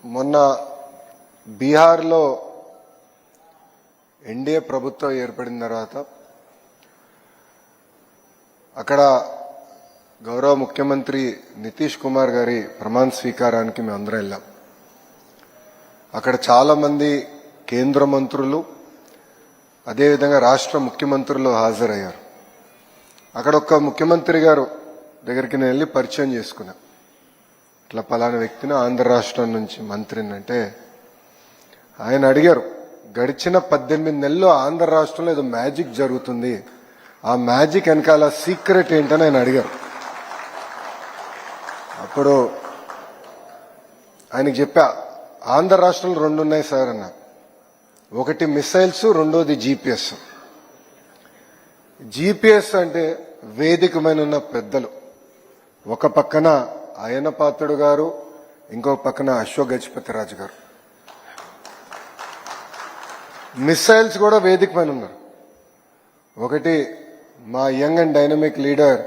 మొన్న బీహార్లో ఎన్డీఏ ప్రభుత్వం ఏర్పడిన తర్వాత అక్కడ గౌరవ ముఖ్యమంత్రి నితీష్ కుమార్ గారి ప్రమాణ స్వీకారానికి మేము అందరం వెళ్ళాం. అక్కడ చాలా మంది కేంద్ర మంత్రులు అదేవిధంగా రాష్ట్ర ముఖ్యమంత్రులు హాజరయ్యారు. అక్కడ ఒక ముఖ్యమంత్రి గారు దగ్గరికి నేను వెళ్ళి పరిచయం చేసుకున్నా. ఇట్లా పలానా వ్యక్తిని ఆంధ్ర రాష్ట్రం నుంచి మంత్రిని అంటే ఆయన అడిగారు, గడిచిన 18 నెలల్లో ఆంధ్ర రాష్ట్రంలో ఏదో మ్యాజిక్ జరుగుతుంది, ఆ మ్యాజిక్ వెనకాల సీక్రెట్ ఏంటని ఆయన అడిగారు. అప్పుడు ఆయనకి చెప్పా, ఆంధ్ర రాష్ట్రంలో 2 ఉన్నాయి సార్ అన్న. ఒకటి మిసైల్స్, రెండోది జీపీఎస్. జీపీఎస్ అంటే వేదికమైన ఉన్న పెద్దలు, ఒక పక్కన అయ్యన్న పాత్రుడు గారు, ఇంకో పక్కన అశోక్ గజపతిరాజు గారు. మిసైల్స్ కూడా వేదిక పైన ఉన్నారు. ఒకటి మా యంగ్ అండ్ డైనమిక్ లీడర్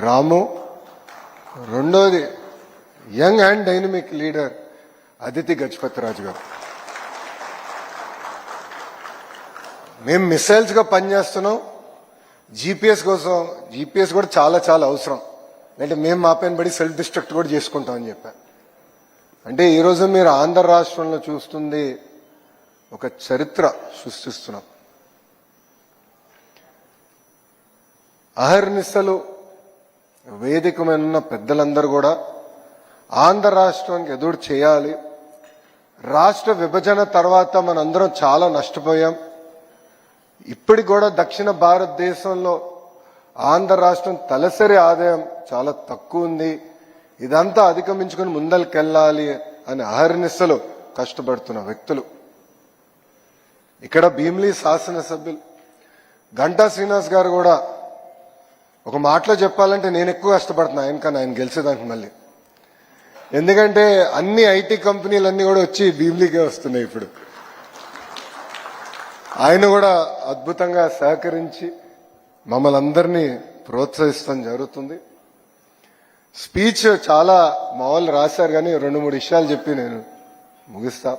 రాము, రెండోది young and dynamic leader Aditi Gajapathiraju గారు. మేము మిసైల్స్ గా పనిచేస్తున్నాం. జీపీఎస్ కోసం, జీపీఎస్ కూడా చాలా చాలా అవసరం, అంటే మేము మా పైన పడి సెల్ఫ్ డిస్ట్రక్ట్ కూడా చేసుకుంటామని చెప్పా. అంటే ఈరోజు మీరు ఆంధ్ర రాష్ట్రంలో చూస్తుంది ఒక చరిత్ర సృష్టిస్తున్నాం. అహర్నిశలు వేదికమైన పెద్దలందరూ కూడా ఆంధ్ర రాష్ట్రానికి ఎదురు చేయాలి. రాష్ట్ర విభజన తర్వాత మనందరం చాలా నష్టపోయాం. ఇప్పటికి కూడా దక్షిణ భారతదేశంలో ఆంధ్ర రాష్ట్రం తలసరి ఆదాయం చాలా తక్కువ ఉంది. ఇదంతా అధిగమించుకుని ముందరికెళ్ళాలి అని అహర్నిశలు కష్టపడుతున్న వ్యక్తులు. ఇక్కడ భీమిలి శాసనసభ్యులు గంటా శ్రీనివాస్ గారు కూడా ఒక మాటలో చెప్పాలంటే నేను ఎక్కువ కష్టపడుతున్నా ఆయనకన్నా, ఆయన గెలిచేదానికి మళ్ళీ. ఎందుకంటే అన్ని ఐటీ కంపెనీలన్నీ కూడా వచ్చి భీమిలికే వస్తున్నాయి. ఇప్పుడు ఆయన కూడా అద్భుతంగా సహకరించి మమ్మల్ని అందరినీ ప్రోత్సహిస్తాం జరుగుతుంది. స్పీచ్ చాలా మా వాళ్ళు రాశారు, కానీ 2-3 విషయాలు చెప్పి నేను ముగిస్తా.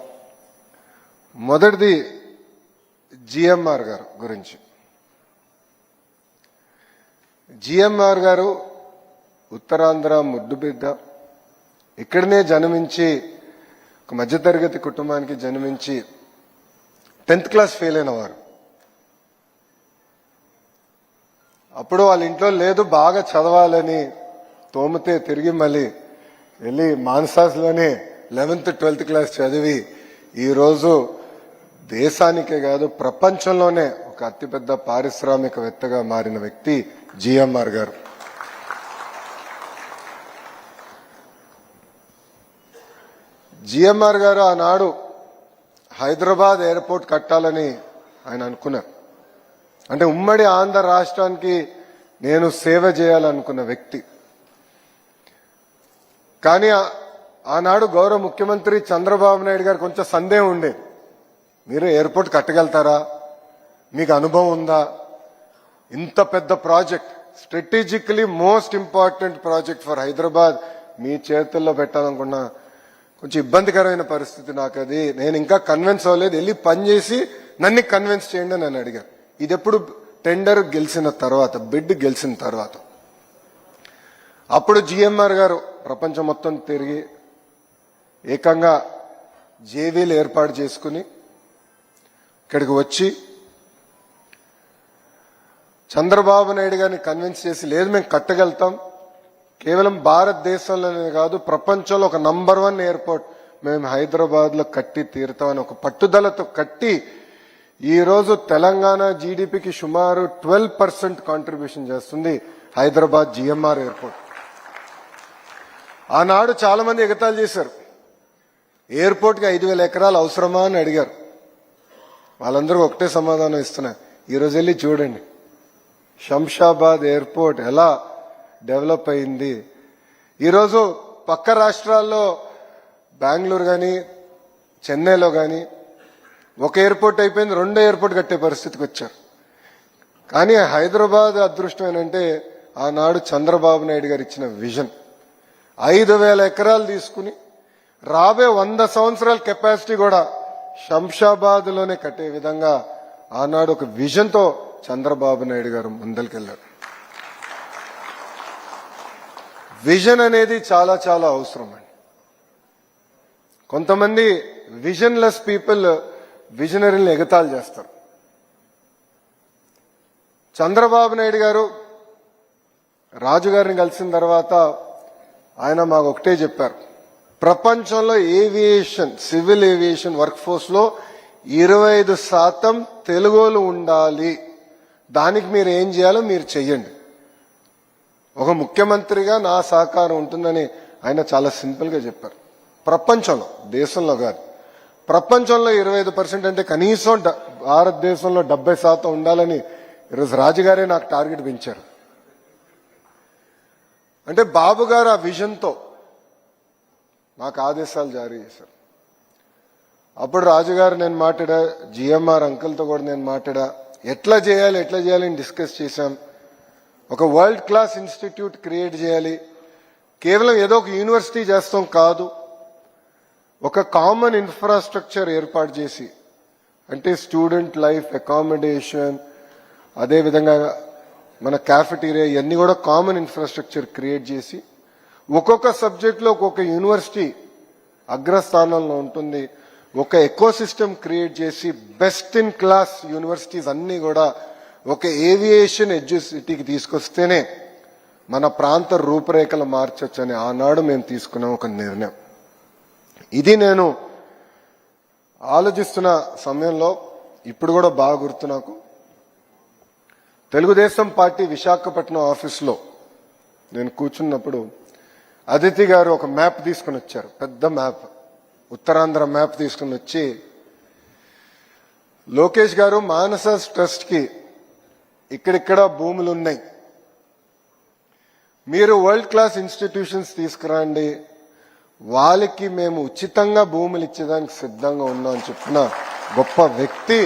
మొదటిది జిఎంఆర్ గారు గురించి. జిఎంఆర్ గారు ఉత్తరాంధ్ర ముద్దుబిడ్డ, ఇక్కడనే జన్మించి ఒక మధ్యతరగతి కుటుంబానికి జన్మించి 10th క్లాస్ ఫెయిల్ అయిన వారు. అప్పుడు వాళ్ళ ఇంట్లో లేదు, బాగా చదవాలని తోమితే తిరిగి మళ్ళీ వెళ్ళి మాన్సాస్లోనే 11th 12th క్లాస్ చదివి ఈరోజు దేశానికే కాదు ప్రపంచంలోనే ఒక అతిపెద్ద పారిశ్రామికవేత్తగా మారిన వ్యక్తి జిఎంఆర్ గారు. జిఎంఆర్ గారు ఆనాడు హైదరాబాద్ ఎయిర్పోర్ట్ కట్టాలని ఆయన అనుకున్నారు. అంటే ఉమ్మడి ఆంధ్ర రాష్ట్రానికి నేను సేవ చేయాలనుకున్న వ్యక్తి. కానీ ఆనాడు గౌరవ ముఖ్యమంత్రి చంద్రబాబు నాయుడు గారు కొంచెం సందేహం ఉండేది, మీరు ఎయిర్పోర్ట్ కట్టగలుగుతారా, మీకు అనుభవం ఉందా, ఇంత పెద్ద project, strategically most important project for Hyderabad మీ చేతుల్లో పెట్టాలనుకున్నా. కొంచెం ఇబ్బందికరమైన పరిస్థితి నాకు, అది నేను ఇంకా కన్విన్స్ అవ్వలేదు, వెళ్ళి పనిచేసి నన్ను కన్విన్స్ చేయండి అని అడిగారు. ఇది ఎప్పుడు టెండర్ గెలిచిన తర్వాత, బిడ్ గెలిచిన తర్వాత. అప్పుడు జిఎంఆర్ గారు ప్రపంచం మొత్తం తిరిగి ఏకంగా జేవీలు ఏర్పాటు చేసుకుని ఇక్కడికి వచ్చి చంద్రబాబు నాయుడు గారిని కన్విన్స్ చేసి, లేదు మేము కట్టగలుగుతాం, కేవలం భారతదేశంలోనే కాదు ప్రపంచంలో ఒక నంబర్ 1 ఎయిర్పోర్ట్ మేము హైదరాబాద్ లో కట్టి తీరుతామని ఒక పట్టుదలతో కట్టి ఈరోజు తెలంగాణ జీడిపికి సుమారు 12% కాంట్రిబ్యూషన్ చేస్తుంది హైదరాబాద్ జిఎంఆర్ ఎయిర్పోర్ట్. ఆనాడు చాలా మంది ఎగతాళి చేశారు, ఎయిర్పోర్ట్కి 5,000 ఎకరాలు అవసరమా అని అడిగారు. వాళ్ళందరూ ఒకటే సమాధానం ఇస్తున్నారు. ఈరోజు వెళ్ళి చూడండి శంషాబాద్ ఎయిర్పోర్ట్ ఎలా డెవలప్ అయింది. ఈరోజు పక్క రాష్ట్రాల్లో బెంగళూరు కానీ చెన్నైలో కానీ ఒక ఎయిర్పోర్ట్ అయిపోయింది, 2వ ఎయిర్పోర్ట్ కట్టే పరిస్థితికి వచ్చారు. కానీ హైదరాబాద్ అదృష్టం ఏంటంటే ఆనాడు చంద్రబాబు నాయుడు గారు ఇచ్చిన విజన్ 5,000 ఎకరాలు తీసుకుని రాబోయే 100 సంవత్సరాల కెపాసిటీ కూడా శంషాబాద్ లోనే కట్టే విధంగా ఆనాడు ఒక విజన్ తో చంద్రబాబు నాయుడు గారు ముందరికెళ్లారు. విజన్ అనేది చాలా చాలా అవసరం అండి. కొంతమంది విజన్లెస్ పీపుల్ విజనరీని ఎగతాళి చేస్తారు. చంద్రబాబు నాయుడు గారు రాజు గారిని కలిసిన తర్వాత ఆయన మాకు ఒకటే చెప్పారు, ప్రపంచంలో aviation civil aviation work force లో 25% తెలుగోలు ఉండాలి, దానికి మీరు ఏం చేయాలో మీరు చెయ్యండి. ఒక ముఖ్యమంత్రిగా నా సహకారం ఉంటుందని ఆయన చాలా సింపుల్ గా చెప్పారు. ప్రపంచంలో, దేశంలో కాదు, ప్రపంచంలో 25% అంటే కనీసం భారతదేశంలో 70% ఉండాలని ఈరోజు రాజుగారే నాకు టార్గెట్ పెంచారు. అంటే బాబు గారు ఆ విజన్తో నాకు ఆదేశాలు జారీ చేశారు. అప్పుడు రాజుగారు నేను మాట్లాడా, జిఎంఆర్ అంకుల్తో కూడా నేను మాట్లాడా, ఎట్లా చేయాలి అని డిస్కస్ చేశాం. ఒక వరల్డ్ క్లాస్ ఇన్స్టిట్యూట్ క్రియేట్ చేయాలి. కేవలం ఏదో ఒక యూనివర్సిటీ చేస్తాం కాదు, ఒక కామన్ ఇన్ఫ్రాస్ట్రక్చర్ ఏర్పాటు చేసి, అంటే స్టూడెంట్ లైఫ్, అకామిడేషన్, అదేవిధంగా మన క్యాఫెటీరియా, ఇవన్నీ కూడా కామన్ ఇన్ఫ్రాస్ట్రక్చర్ క్రియేట్ చేసి ఒక్కొక్క సబ్జెక్ట్లో ఒక్కొక్క యూనివర్సిటీ అగ్రస్థానంలో ఉంటుంది. ఒక ఎకో సిస్టమ్ క్రియేట్ చేసి బెస్ట్ ఇన్ క్లాస్ యూనివర్సిటీస్ అన్ని కూడా ఒక ఏవియేషన్ ఎడ్యుసిటీకి తీసుకొస్తేనే మన ప్రాంత రూపురేఖలు మార్చొచ్చని ఆనాడు మేము తీసుకున్నాం ఒక నిర్ణయం. ఇది నేను ఆలోచిస్తున్న సమయంలో ఇప్పుడు కూడా బాగా గుర్తు నాకు, తెలుగుదేశం పార్టీ విశాఖపట్నం ఆఫీస్లో నేను కూర్చున్నప్పుడు అదితి గారు ఒక మ్యాప్ తీసుకుని వచ్చారు, పెద్ద మ్యాప్, ఉత్తరాంధ్ర మ్యాప్ తీసుకుని వచ్చి, లోకేష్ గారు మానస ట్రస్ట్ కి ఇక్కడిక్కడ భూములు ఉన్నాయి, మీరు వరల్డ్ క్లాస్ ఇన్స్టిట్యూషన్స్ తీసుకురండి, వాళ్ళకి మేము ఉచితంగా భూములు ఇచ్చేదానికి సిద్ధంగా ఉన్నాం అని చెప్పిన గొప్ప వ్యక్తి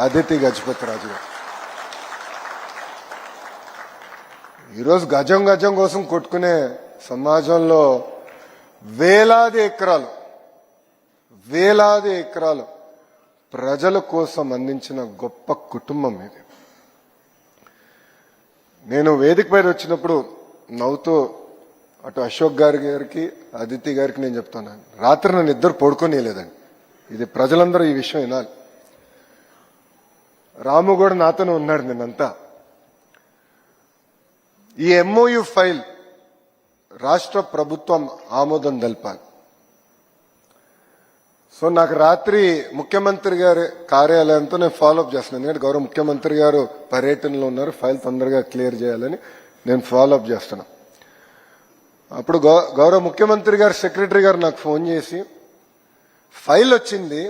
అదితి గజపతి రాజు గారు. ఈరోజు గజం గజం కోసం కొట్టుకునే సమాజంలో వేలాది ఎకరాలు ప్రజల కోసం అందించిన గొప్ప కుటుంబం ఇది. నేను వేదిక పైన వచ్చినప్పుడు నవ్వుతూ అటు అశోక్ గారికి అదితి గారికి నేను చెప్తున్నాను, రాత్రి నన్ను ఇద్దరు పడుకోనియలేదండి. ఇది ప్రజలందరూ ఈ విషయం వినాలి. రాము కూడా నాతోనే ఉన్నాడు నిన్నంతా. ఈ ఎంఓయు ఫైల్ రాష్ట్ర ప్రభుత్వం ఆమోదం తెలపాలి. సో నాకు రాత్రి ముఖ్యమంత్రి గారి కార్యాలయంతో నేను ఫాలోఅప్ చేస్తున్నాను, ఎందుకంటే గౌరవ ముఖ్యమంత్రి గారు పర్యటనలో ఉన్నారు, ఫైల్ తొందరగా క్లియర్ చేయాలని నేను ఫాలోఅప్ చేస్తున్నా. అప్పుడు గౌరవ ముఖ్యమంత్రి గారు సెక్రటరీ గారు నాకు ఫోన్ చేసి, ఫైల్ వచ్చింది,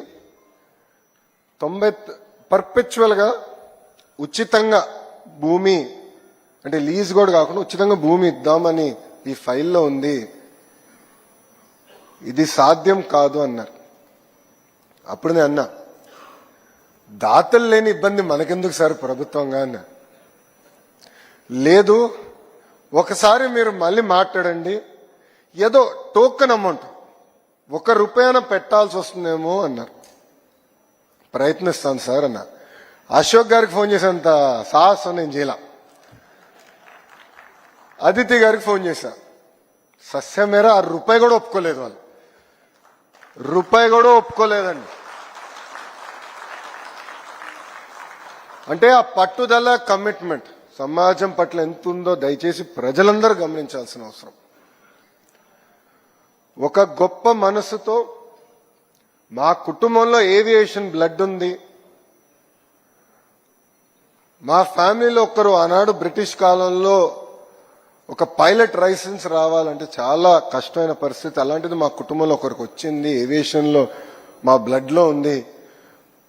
90 పర్పెచువల్ గా ఉచితంగా భూమి, అంటే లీజ్ కూడా కాకుండా ఉచితంగా భూమి ఇద్దామని ఈ ఫైల్లో ఉంది, ఇది సాధ్యం కాదు అన్నారు. అప్పుడు నేను అన్నా, దాతలు లేని ఇబ్బంది మనకెందుకు సార్ ప్రభుత్వంగా అన్నా. లేదు, ఒకసారి మీరు మళ్ళీ మాట్లాడండి, ఏదో టోకెన్ అమౌంట్ ₹1 పెట్టాల్సి వస్తుందేమో అన్నారు. ప్రయత్నిస్తాను సార్ అన్న. అశోక్ గారికి ఫోన్ చేసేంత సాహసం నేను చేయాల. అదితి గారికి ఫోన్ చేశా, సస్యమేర ₹1 కూడా ఒప్పుకోలేదు, వాళ్ళు ₹1 కూడా ఒప్పుకోలేదండి. అంటే ఆ పట్టుదల, కమిట్మెంట్ సమాజం పట్ల ఎంత ఉందో దయచేసి ప్రజలందరూ గమనించాల్సిన అవసరం. ఒక గొప్ప మనసుతో మా కుటుంబంలో ఏవియేషన్ బ్లడ్ ఉంది. మా ఫ్యామిలీలో ఒకరు ఆనాడు బ్రిటిష్ కాలంలో ఒక పైలట్ లైసెన్స్ రావాలంటే చాలా కష్టమైన పరిస్థితి, అలాంటిది మా కుటుంబంలో ఒకరికి వచ్చింది, ఏవియేషన్ లో మా బ్లడ్ లో ఉంది,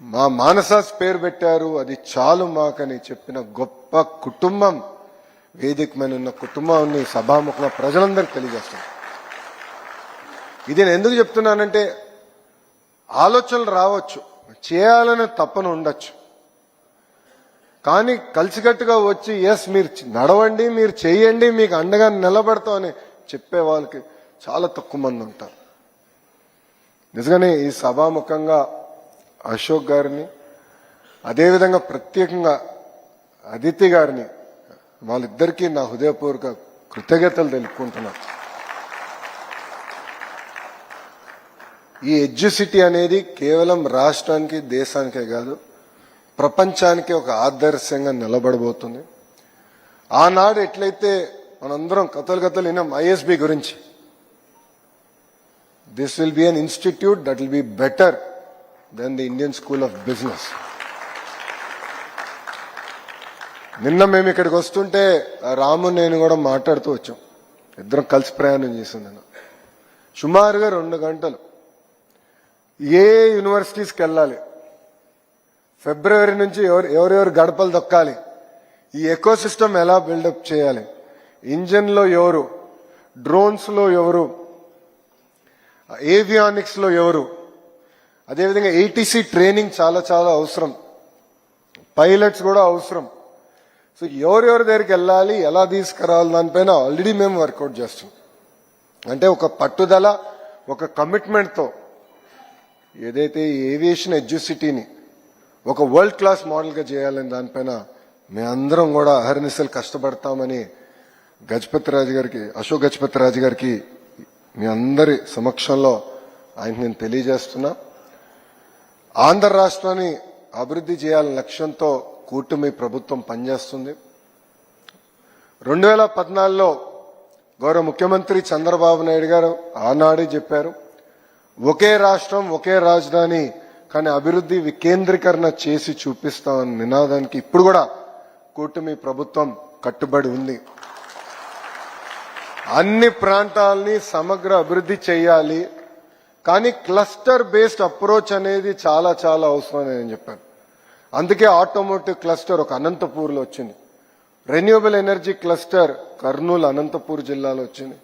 మా మానసాస్ పేరు పెట్టారు, అది చాలు మాకని చెప్పిన గొప్ప కుటుంబం వేదిక మీద ఉన్న కుటుంబాన్ని సభాముఖంగా ప్రజలందరికీ తెలియజేస్తాను. ఇది నేను ఎందుకు చెప్తున్నానంటే, ఆలోచనలు రావచ్చు, చేయాలనే తపన ఉండొచ్చు, కానీ కలిసికట్టుగా వచ్చి ఎస్ మీరు నడవండి, మీరు చేయండి, మీకు అండగా నిలబడతామని చెప్పే వాళ్ళకి చాలా తక్కువ మంది ఉంటారు. నిజంగానే ఈ సభాముఖంగా అశోక్ గారిని, అదేవిధంగా ప్రత్యేకంగా అదితి గారిని, వాళ్ళిద్దరికీ నా హృదయపూర్వక కృతజ్ఞతలు తెలుపుకుంటున్నాను. ఈ ఎడ్యుసిటీ అనేది కేవలం రాష్ట్రానికి, దేశానికే కాదు, ప్రపంచానికి ఒక ఆదర్శంగా నిలబడబోతుంది. ఆనాడు ఎట్లయితే మనందరం కథలు విన్నాం ఐఎస్బి గురించి, this will be an institute that will be better than the Indian School of Business. నిన్న మేము ఇక్కడికి వస్తుంటే రాము నేను కూడా మాట్లాడుతూ వచ్చాం, ఇద్దరం కలిసి ప్రయాణం చేసాం. నేను సుమారుగా 2 గంటలు ఏ యూనివర్సిటీస్కి వెళ్ళాలి, ఫిబ్రవరి నుంచి ఎవరెవరు గడపలు దొక్కాలి, ఈ ఎకో సిస్టమ్ ఎలా బిల్డప్ చేయాలి, ఇంజన్లో ఎవరు, డ్రోన్స్లో ఎవరు, ఏవియానిక్స్లో ఎవరు, అదేవిధంగా ఏటీసీ ట్రైనింగ్ చాలా చాలా అవసరం, పైలట్స్ కూడా అవసరం. సో ఎవరెవరి దగ్గరికి వెళ్ళాలి, ఎలా తీసుకురావాలి, దానిపైన ఆల్రెడీ మేము వర్కౌట్ చేస్తాం. అంటే ఒక పట్టుదల, ఒక కమిట్మెంట్తో ఏదైతే ఏవియేషన్ ఎడ్యుసిటీని ఒక వరల్డ్ క్లాస్ మోడల్గా చేయాలని దానిపైన మేమందరం కూడా అహర్నిశలు కష్టపడతామని గజపతిరాజు గారికి, అశోక్ గజపతిరాజు గారికి మీ అందరి సమక్షంలో ఆయన నేను తెలియజేస్తున్నా. ఆంధ్ర రాష్ట్రాన్ని అభివృద్ధి చేయాలనే లక్ష్యంతో కూటమి ప్రభుత్వం పనిచేస్తుంది. 2014లో గౌరవ ముఖ్యమంత్రి చంద్రబాబు నాయుడు గారు ఆనాడే చెప్పారు, ఒకే రాష్ట్రం ఒకే రాజధాని, కానీ అభివృద్ధి వికేంద్రీకరణ చేసి చూపిస్తామని నినాదానికి ఇప్పుడు కూడా కూటమి ప్రభుత్వం కట్టుబడి ఉంది. అన్ని ప్రాంతాలని సమగ్ర అభివృద్ధి చేయాలి, కానీ క్లస్టర్ బేస్డ్ అప్రోచ్ అనేది చాలా చాలా అవసరం అని నేను చెప్పాను. అందుకే ఆటోమోటివ్ క్లస్టర్ ఒక అనంతపూర్లో వచ్చింది, renewable energy cluster Kurnool Anantapur జిల్లాలో వచ్చింది,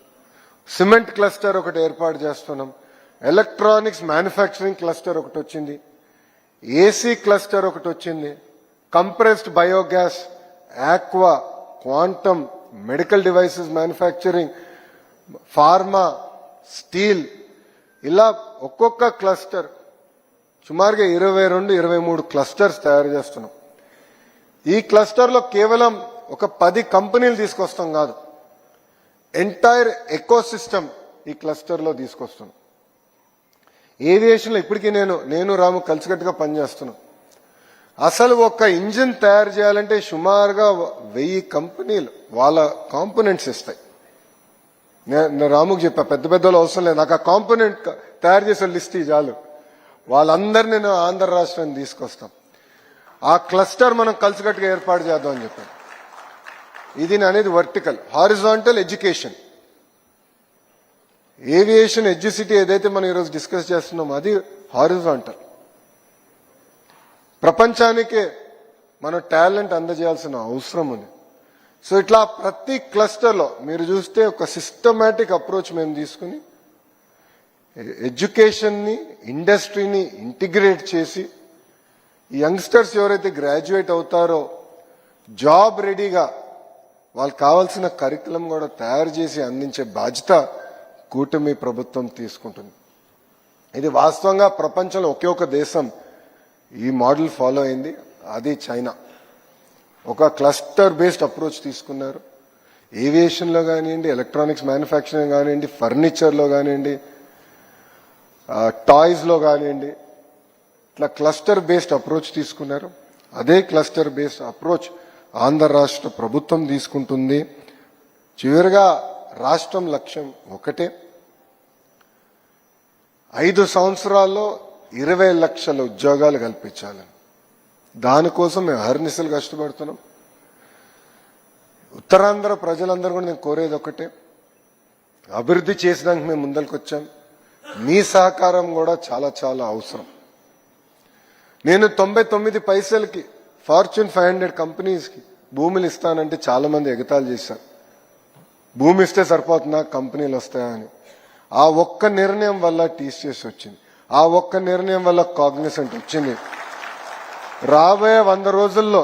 సిమెంట్ క్లస్టర్ ఒకటి ఏర్పాటు చేస్తున్నాం, ఎలక్ట్రానిక్స్ మ్యానుఫ్యాక్చరింగ్ క్లస్టర్ ఒకటి వచ్చింది, ఏసీ క్లస్టర్ ఒకటి వచ్చింది, compressed biogas, aqua, quantum, medical devices manufacturing, pharma, steel, ఇలా ఒక్కొక్క క్లస్టర్ సుమారుగా 22-23 క్లస్టర్స్ తయారు చేస్తున్నాం. ఈ క్లస్టర్లో కేవలం ఒక 10 కంపెనీలు తీసుకొస్తాం కాదు, ఎంటైర్ ఎకో సిస్టమ్ ఈ క్లస్టర్లో తీసుకొస్తున్నాం. ఏవియేషన్లో ఇప్పటికీ నేను రాము కలిసికట్టుగా పనిచేస్తున్నాం. అసలు ఒక ఇంజిన్ తయారు చేయాలంటే సుమారుగా 1000 కంపెనీలు వాళ్ళ కాంపోనెంట్స్ ఇస్తాయి. నేను రాముకు చెప్పా, పెద్ద పెద్దలు అవసరం లేదు, నాకు ఆ కాంపోనెంట్ తయారు చేసే లిస్ట్ చాలు, వాళ్ళందరినీ నేను ఆంధ్ర రాష్ట్రాన్ని తీసుకొస్తాం. ఆ క్లస్టర్ మనం కలిసికట్టుగా ఏర్పాటు చేద్దాం అని చెప్పాను. ఇది అనేది vertical. Horizontal education, aviation educity ఏదైతే మనం ఈరోజు డిస్కస్ చేస్తున్నామో అది హారిజాంటల్. ప్రపంచానికే మనం టాలెంట్ అందజేయాల్సిన అవసరం ఉంది. సో ఇట్లా ప్రతి క్లస్టర్లో మీరు చూస్తే ఒక సిస్టమేటిక్ అప్రోచ్ మేము తీసుకుని ఎడ్యుకేషన్ని, ఇండస్ట్రీని ఇంటిగ్రేట్ చేసి యంగ్స్టర్స్ ఎవరైతే గ్రాడ్యుయేట్ అవుతారో జాబ్ రెడీగా వాళ్ళకి కావాల్సిన కరికులం కూడా తయారు చేసి అందించే బాధ్యత కూటమి ప్రభుత్వం తీసుకుంటుంది. ఇది వాస్తవంగా ప్రపంచంలో ఒకే ఒక దేశం ఈ మోడల్ ఫాలో అయింది, అది చైనా. ఒక క్లస్టర్ బేస్డ్ అప్రోచ్ తీసుకున్నారు. ఏవియేషన్లో కానివ్వండి, ఎలక్ట్రానిక్స్ మ్యానుఫ్యాక్చరింగ్ కానివ్వండి, ఫర్నిచర్లో కానివ్వండి, టాయ్స్లో కానివ్వండి, ఇట్లా క్లస్టర్ బేస్డ్ అప్రోచ్ తీసుకున్నారు. అదే క్లస్టర్ బేస్డ్ అప్రోచ్ ఆంధ్ర రాష్ట్ర ప్రభుత్వం తీసుకుంటుంది. చివరిగా రాష్ట్రం లక్ష్యం ఒకటే, 5 సంవత్సరాల్లో 20 లక్షల ఉద్యోగాలు కల్పించాలని. దానికోసం మేము అహర్నిశలు కష్టపడుతున్నాం. ఉత్తరాంధ్ర ప్రజలందరూ కూడా నేను కోరేది ఒకటే, అభివృద్ధి చేసడానికి మేము ముందరికి వచ్చాం. మీ సహకారం కూడా చాలా చాలా అవసరం. నేను 99 పైసలకి ఫార్చ్యూన్ 500 కంపెనీస్కి భూములు ఇస్తానంటే చాలా మంది ఎగతాళి చేశారు. భూమి ఇస్తే సరిపోతుందా, కంపెనీలు వస్తాయా అని. ఆ ఒక్క నిర్ణయం వల్ల టీసీఎస్ వచ్చింది, ఆ ఒక్క నిర్ణయం వల్ల కాగ్నిసెంట్ వచ్చింది. రాబోయే 100 రోజుల్లో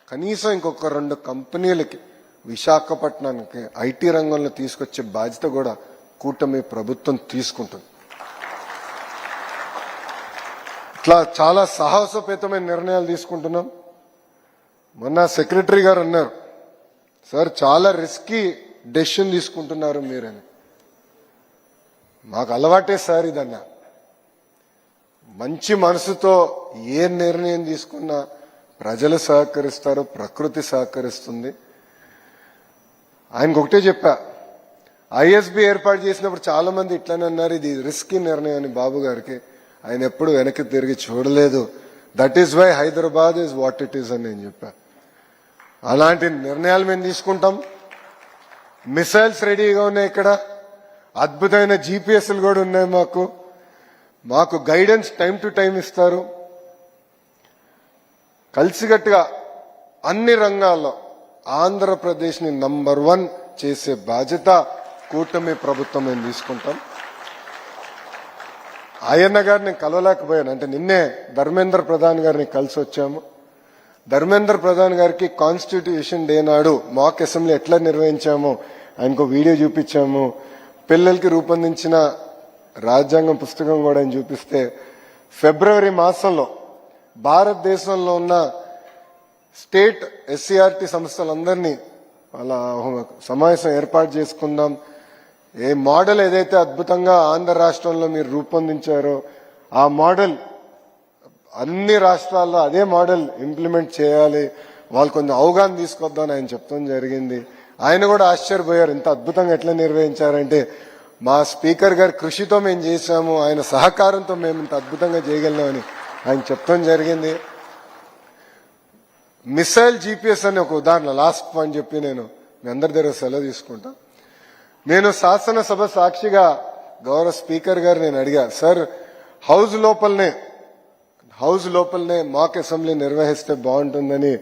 కనీసం ఇంకొక 2 కంపెనీలకి విశాఖపట్నానికి ఐటీ రంగంలో తీసుకొచ్చే బాధ్యత కూడా కూటమి ప్రభుత్వం తీసుకుంటుంది. ఇట్లా చాలా సాహసోపేతమైన నిర్ణయాలు తీసుకుంటున్నాం. మొన్న సెక్రటరీ గారు అన్నారు, సార్ చాలా రిస్కీ డెసిషన్ తీసుకుంటున్నారు మీరని. మాకు అలవాటే సార్ ఇదన్నా. మంచి మనసుతో ఏ నిర్ణయం తీసుకున్నా ప్రజలు సహకరిస్తారు, ప్రకృతి సహకరిస్తుంది. ఆయనకు ఒకటే చెప్పా, ఐఎస్బి ఏర్పాటు చేసినప్పుడు చాలా మంది ఇట్లానే అన్నారు, ఇది రిస్కీ నిర్ణయం అని. బాబు గారికి ఆయన ఎప్పుడు వెనక్కి తిరిగి చూడలేదు. That is why Hyderabad is what it is అని నేను చెప్పా. అలాంటి నిర్ణయాలు మేము తీసుకుంటాం. మిసైల్స్ రెడీగా ఉన్నాయి, ఇక్కడ అద్భుతమైన జీపీఎస్లు కూడా ఉన్నాయి. మాకు గైడెన్స్ టైం టు టైం ఇస్తారు. కలిసికట్టుగా అన్ని రంగాల్లో ఆంధ్రప్రదేశ్ని నంబర్ 1 చేసే బాధ్యత కూటమి ప్రభుత్వం మేము తీసుకుంటాం. అయ్యన్న గారిని కలవలేకపోయాను, అంటే నిన్నే ధర్మేంద్ర ప్రధాన్ గారిని కలిసి వచ్చాము. ధర్మేంద్ర ప్రధాన్ గారికి కాన్స్టిట్యూషన్ డే నాడు మాక్ అసెంబ్లీ ఎట్లా నిర్వహించామో ఆయనకు వీడియో చూపించాము. పిల్లలకి రూపొందించిన రాజ్యాంగం పుస్తకం కూడా ఆయన చూపిస్తే, ఫిబ్రవరి మాసంలో భారతదేశంలో ఉన్న స్టేట్ ఎస్సీఆర్టీ సంస్థలందరినీ అలా సమావేశం ఏర్పాటు చేసుకుందాం. ఏ మోడల్ ఏదైతే అద్భుతంగా ఆంధ్ర రాష్ట్రంలో మీరు రూపొందించారో ఆ మోడల్ అన్ని రాష్ట్రాల్లో అదే మోడల్ ఇంప్లిమెంట్ చేయాలి, వాళ్ళు కొంచెం అవగాహన తీసుకొద్దామని ఆయన చెప్తాం జరిగింది. ఆయన కూడా ఆశ్చర్యపోయారు, ఇంత అద్భుతంగా ఎట్లా నిర్వహించారంటే మా స్పీకర్ గారి కృషితో మేము చేశాము, ఆయన సహకారంతో మేము ఇంత అద్భుతంగా చేయగలిగామని ఆయన చెప్తాం జరిగింది. మిసైల్ జీపీఎస్ అని ఒక ఉదాహరణ, లాస్ట్ పాయింట్ చెప్పి నేను మీ అందరి దగ్గర సెలవు తీసుకుంటా. నేను శాసనసభ సాక్షిగా గౌరవ స్పీకర్ గారు నేను అడిగా, సార్ హౌస్ లోపలనే మాక్ అసెంబ్లీ నిర్వహిస్తే బాగుంటుందని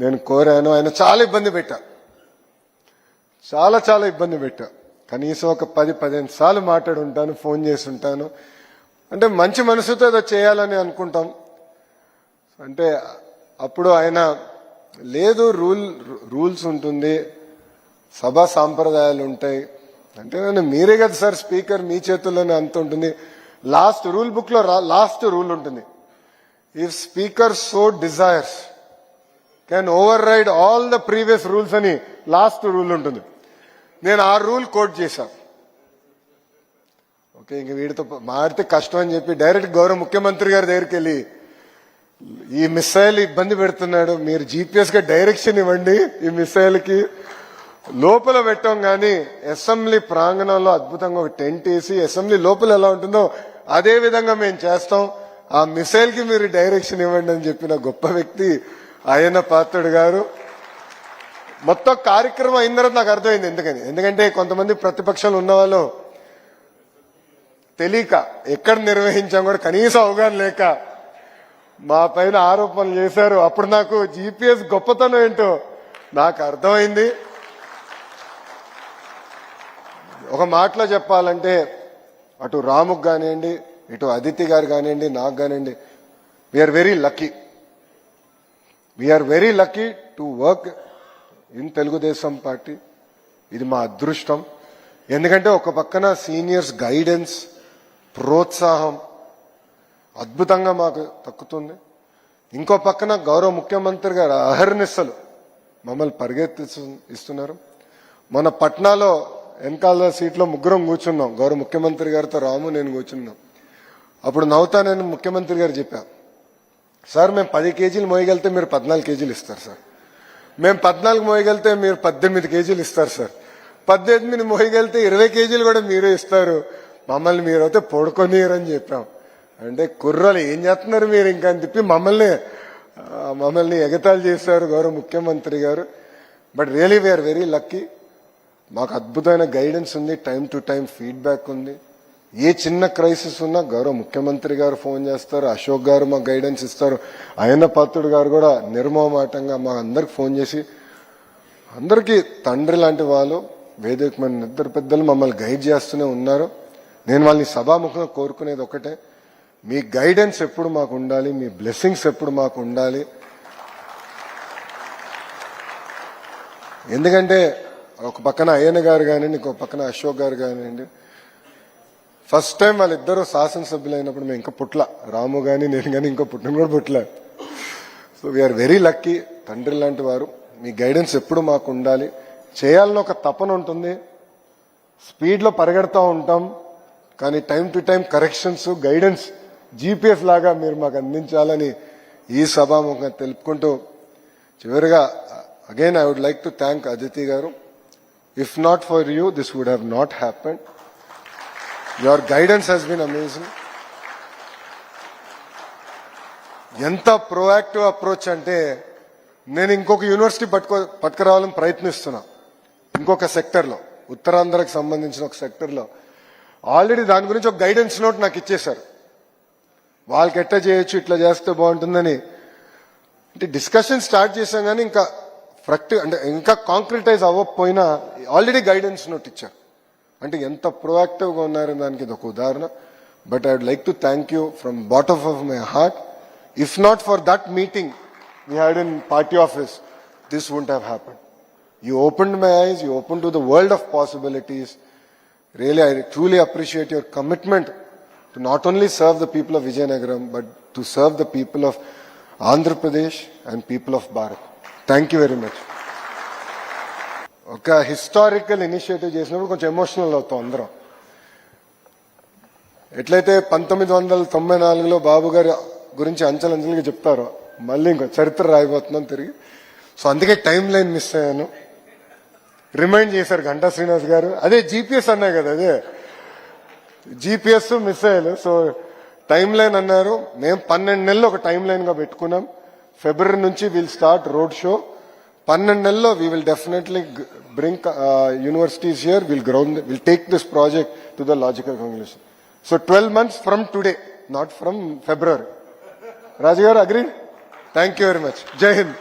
నేను కోరాను. ఆయన చాలా ఇబ్బంది పెట్టా, చాలా ఇబ్బంది పెట్టా. కనీసం ఒక 10-15 సార్లు మాట్లాడి ఉంటాను, ఫోన్ చేసి ఉంటాను. అంటే మంచి మనసుతో ఏదో చేయాలని అనుకుంటాం. అంటే అప్పుడు ఆయన లేదు, రూల్స్ ఉంటుంది, సభా సాంప్రదాయాలు ఉంటాయి. అంటే మీరే కదా సార్ స్పీకర్, మీ చేతుల్లోనే అంత ఉంటుంది. లాస్ట్ రూల్ బుక్ లో లాస్ట్ రూల్ ఉంటుంది, if speaker so desires can override all the previous rules అని లాస్ట్ రూల్ ఉంటుంది. నేను ఆ రూల్ కోట్ చేశాను. ఓకే, ఇంక వీడితో మాడితే కష్టం అని చెప్పి డైరెక్ట్ గౌరవ ముఖ్యమంత్రి గారి దగ్గరికి వెళ్ళి, ఈ మిసైల్ ఇబ్బంది పెడుతున్నాడు, మీరు జీపీఎస్ గా డైరెక్షన్ ఇవ్వండి, ఈ మిసైల్ కి లోపల పెట్టాం. కానీ అసెంబ్లీ ప్రాంగణంలో అద్భుతంగా ఒక టెంట్ వేసి అసెంబ్లీ లోపల ఎలా ఉంటుందో అదే విధంగా మేము చేస్తాం, ఆ మిసైల్ కి మీరు డైరెక్షన్ ఇవ్వండి అని చెప్పిన గొప్ప వ్యక్తి అయ్యన్న పాత్రుడు గారు. మొత్తం కార్యక్రమం అయిన తర్వాత నాకు అర్థమైంది ఎందుకంటే కొంతమంది ప్రతిపక్షాలు ఉన్న వాళ్ళు తెలియక ఎక్కడ నిర్వహించాం కూడా కనీసం అవగాహన లేక మా పైన ఆరోపణలు చేశారు. అప్పుడు నాకు జీపీఎస్ గొప్పతనం ఏంటో నాకు అర్థమైంది. ఒక మాటలో చెప్పాలంటే అటు రాముకు కానివ్వండి, ఇటు అదితి గారు కానివ్వండి, నాకు కానివ్వండి, we are very lucky to work in Telugu Desam party. ఇది మా అదృష్టం. ఎందుకంటే ఒక పక్కన సీనియర్స్ గైడెన్స్, ప్రోత్సాహం అద్భుతంగా మాకు దక్కుతుంది. ఇంకో పక్కన గౌరవ ముఖ్యమంత్రి గారు అహర్నిశలు మమ్మల్ని పరిగెత్తిస్తున్నారు. మన పట్నాలో వెనకాల సీట్లో ముగ్గురం కూర్చున్నాం, గౌరవ ముఖ్యమంత్రి గారితో రాము నేను కూర్చున్నాం. అప్పుడు నవ్వుతానని ముఖ్యమంత్రి గారు చెప్పా, సార్ మేము 10 కేజీలు మోయగలితే మీరు 14 కేజీలు ఇస్తారు సార్, మేము 14 మోయగలితే మీరు 18 కేజీలు ఇస్తారు సార్, 18 మోయగలితే 20 కేజీలు కూడా మీరే ఇస్తారు, మమ్మల్ని మీరైతే పడుకోనీయరని చెప్పాం. అంటే కుర్రలు ఏం చేస్తున్నారు మీరు ఇంకా అని చెప్పి మమ్మల్ని ఎగతాళి చేశారు గౌరవ ముఖ్యమంత్రి గారు. But really we are very lucky. మాకు అద్భుతమైన గైడెన్స్ ఉంది, టైం టు టైం ఫీడ్బ్యాక్ ఉంది. ఏ చిన్న క్రైసిస్ ఉన్నా గౌరవ ముఖ్యమంత్రి గారు ఫోన్ చేస్తారు, అశోక్ గారు మాకు గైడెన్స్ ఇస్తారు, అయ్యన్న పాత్రుడు గారు కూడా నిర్మమాటంగా మా అందరికి ఫోన్ చేసి, అందరికీ తండ్రి లాంటి వాళ్ళు వేదికమైన ఇద్దరు పెద్దలు మమ్మల్ని గైడ్ చేస్తూనే ఉన్నారు. నేను వాళ్ళని సభాముఖంగా కోరుకునేది ఒకటే, మీ గైడెన్స్ ఎప్పుడు మాకు ఉండాలి, మీ బ్లెస్సింగ్స్ ఎప్పుడు మాకు ఉండాలి. ఎందుకంటే ఒక పక్కన అయ్యన్న గారు కానివ్వండి, ఇంకో పక్కన అశోక్ గారు కానివ్వండి, ఫస్ట్ టైం వాళ్ళిద్దరూ శాసనసభ్యులు అయినప్పుడు మేము ఇంకా పుట్ల, రాము కానీ నేను కానీ ఇంకా పుట్టిన కూడా పుట్ల. So we are very lucky. తండ్రి లాంటి వారు, మీ గైడెన్స్ ఎప్పుడు మాకు ఉండాలి. చేయాలని ఒక తపన ఉంటుంది, స్పీడ్లో పరిగెడతా ఉంటాం, కానీ time to time corrections, guidance GPS లాగా మీరు మాకు అందించాలని ఈ సభాముఖంగా తెలుపుకుంటూ, చివరిగా again I would like to thank Aditi garu. If not for you this would have not happened. Your guidance has been amazing. ఎంత ప్రోయాక్టివ్ అప్రోచ్ అంటే, నేను ఇంకొక యూనివర్సిటీ పట్టుకురావాలని ప్రయత్నిస్తున్నా. ఇంకొక సెక్టర్లో, ఉత్తరాంధ్రకు సంబంధించిన ఒక సెక్టర్లో ఆల్రెడీ దాని గురించి ఒక గైడెన్స్ నోట్ నాకు ఇచ్చేశారు. వాళ్ళకి ఎట్లా చేయొచ్చు, ఇట్లా చేస్తే బాగుంటుందని అంటే డిస్కషన్ స్టార్ట్ చేశాం, కానీ ఇంకా ఇంకా కాంక్రిటైజ్ అవ్వకపోయినా ఆల్రెడీ గైడెన్స్ నోట్ ఇచ్చారు. అంటే ఎంత ప్రొయాక్టివ్గా ఉన్నారని దానికి ఇది ఒక ఉదాహరణ. But I would like to thank you from bottom of my heart. If not for that meeting we had in party office, this wouldn't have happened. You opened my eyes, you opened to the world of possibilities. Really, I truly appreciate your commitment to not only serve the people of Vijayanagaram, but to serve the people of Andhra Pradesh and people of Bharat. Thank you very much. ఒక historical initiative చేసినప్పుడు కొంచెం emotional అవుతాం అందరం. ఎట్లయితే 1994లో బాబు గారి గురించి అంచెలంచెలుగా చెప్తారో, మళ్ళీ ఇంకో చరిత్ర రాయిపోతున్నాం తిరిగి. సో అందుకే టైం లైన్ మిస్ అయ్యాను. రిమైండ్ చేశారు గంటా శ్రీనివాస్ గారు. అదే జీపీఎస్ అన్నాయి కదా, అదే జీపీఎస్ మిస్ అయ్యారు. సో టైం లైన్ అన్నారు. మేము 12 నెలలు ఒక టైం లైన్ గా పెట్టుకున్నాం. ఫిబ్రవరి నుంచి విల్ స్టార్ట్ రోడ్ షో. 12 నెలల్లో we will definitely bring universities here. Will take this project to the logical conclusion. So 12 months from today, not from February. Raju garu agree? Thank you very much. Jai Hind.